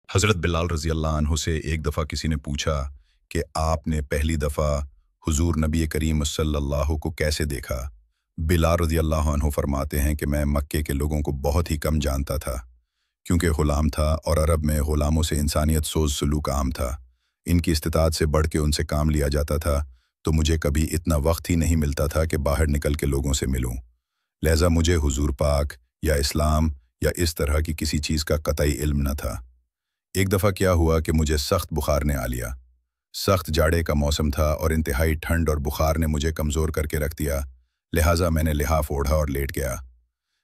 हज़रत बिलाल रज़ी अल्लाह अन्हु से एक दफ़ा किसी ने पूछा कि आपने पहली दफ़ा हुज़ूर नबी करीम सल्लल्लाहु को कैसे देखा। बिलाल रज़ी अल्लाह अन्हु फरमाते हैं कि मैं मक्के के लोगों को बहुत ही कम जानता था, क्योंकि ग़ुलाम था और अरब में ग़ुलामों से इंसानियत सोच सलूक आम था। इनकी इस्तिताअत से बढ़ के उनसे काम लिया जाता था, तो मुझे कभी इतना वक्त ही नहीं मिलता था कि बाहर निकल के लोगों से मिलूँ। लिहाजा मुझे हुज़ूर पाक या इस्लाम या इस तरह की किसी चीज़ का कतई इल्म न था। एक दफ़ा क्या हुआ कि मुझे सख्त बुखार ने आ लिया। सख्त जाड़े का मौसम था और इंतहाई ठंड और बुखार ने मुझे कमज़ोर करके रख दिया। लिहाजा मैंने लिहाफ ओढ़ा और लेट गया।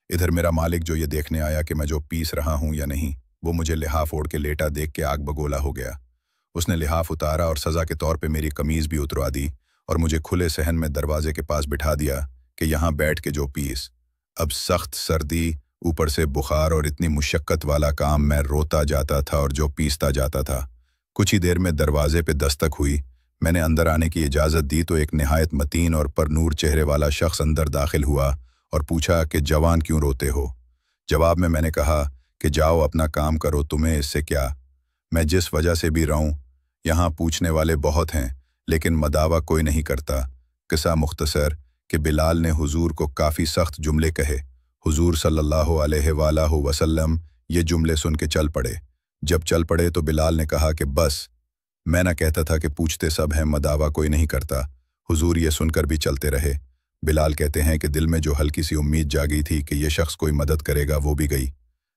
इधर मेरा मालिक जो ये देखने आया कि मैं जो पीस रहा हूँ या नहीं, वो मुझे लिहाफ ओढ़ के लेटा देख के आग बगोला हो गया। उसने लिहाफ उतारा और सज़ा के तौर पे मेरी कमीज़ भी उतरवा दी और मुझे खुले सहन में दरवाजे के पास बिठा दिया कि यहाँ बैठ के जो पीस। अब सख्त सर्दी, ऊपर से बुखार और इतनी मुशक्क़त वाला काम, मैं रोता जाता था और जो पीसता जाता था। कुछ ही देर में दरवाजे पे दस्तक हुई। मैंने अंदर आने की इजाज़त दी तो एक निहायत मतीन और परनूर चेहरे वाला शख्स अंदर दाखिल हुआ और पूछा कि जवान क्यों रोते हो। जवाब में मैंने कहा कि जाओ अपना काम करो, तुम्हें इससे क्या। मैं जिस वजह से भी रहूं, यहाँ पूछने वाले बहुत हैं लेकिन मदावा कोई नहीं करता। किस्सा मुख्तसर कि बिलाल ने हुजूर को काफ़ी सख्त जुमले कहे। हुजूर सल्लल्लाहु अलैहि वसल्लम ये जुमले सुन के चल पड़े। जब चल पड़े तो बिलाल ने कहा कि बस। मैं ना कहता था कि पूछते सब हैं, मदावा कोई नहीं करता। हुजूर ये सुनकर भी चलते रहे। बिलाल कहते हैं कि दिल में जो हल्की सी उम्मीद जागी थी कि ये शख्स कोई मदद करेगा, वो भी गई।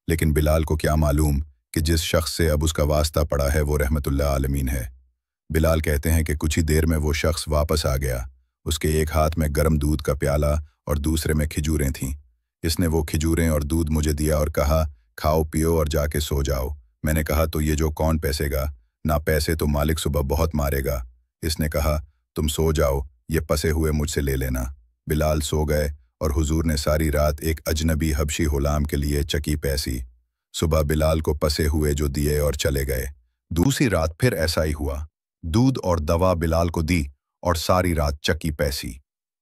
लेकिन बिलाल को क्या मालूम कि जिस शख्स से अब उसका वास्ता पड़ा है वो रहमतुल्लाह आलमीन है। बिलाल कहते हैं कि कुछ ही देर में वो शख्स वापस आ गया। उसके एक हाथ में गर्म दूध का प्याला और दूसरे में खिजूरें थीं। इसने वो खिजूरें और दूध मुझे दिया और कहा, खाओ पियो और जाके सो जाओ। मैंने कहा, तो ये जो कौन पैसेगा? ना पैसे तो मालिक सुबह बहुत मारेगा। इसने कहा, तुम सो जाओ, ये पसे हुए मुझसे ले लेना। बिलाल सो गए और हुजूर ने सारी रात एक अजनबी हबशी गुलाम के लिए चकी पैसी। सुबह बिलाल को पसे हुए जो दिए और चले गए। दूसरी रात फिर ऐसा ही हुआ। दूध और दवा बिलाल को दी और सारी रात चकी पैसी।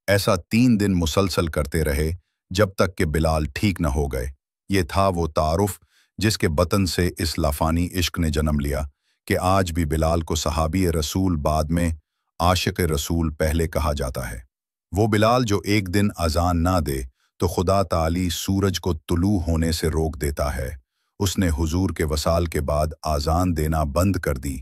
ऐसा 3 दिन मुसलसल करते रहे जब तक कि बिलाल ठीक न हो गए। ये था वो तारुफ जिसके बतन से इस लाफानी इश्क ने जन्म लिया कि आज भी बिलाल को सहाबी रसूल, बाद में आशिक रसूल पहले कहा जाता है। वो बिलाल जो एक दिन अजान ना दे तो खुदा ताली सूरज को तुलू होने से रोक देता है। उसने हुजूर के वसाल के बाद आज़ान देना बंद कर दी,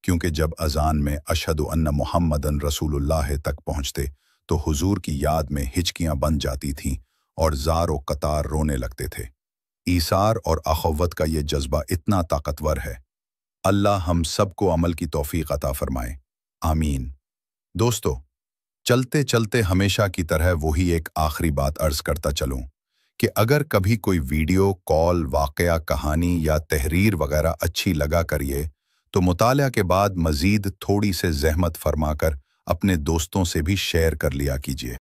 क्योंकि जब अजान में अशहदु अन्ना मुहम्मदन रसूलुल्लाह तक पहुँचते तो हुजूर की याद में हिचकियाँ बन जाती थीं और जार व कतार रोने लगते थे। ईसार और अखवत का ये जज्बा इतना ताकतवर है। अल्लाह हम सबको अमल की तौफीक अता फरमाए, आमीन। दोस्तों, चलते चलते हमेशा की तरह वही एक आखिरी बात अर्ज करता चलूं कि अगर कभी कोई वीडियो, कॉल, वाकया, कहानी या तहरीर वगैरह अच्छी लगा करिए तो मुताला के बाद मजीद थोड़ी से ज़हमत फरमाकर अपने दोस्तों से भी शेयर कर लिया कीजिए।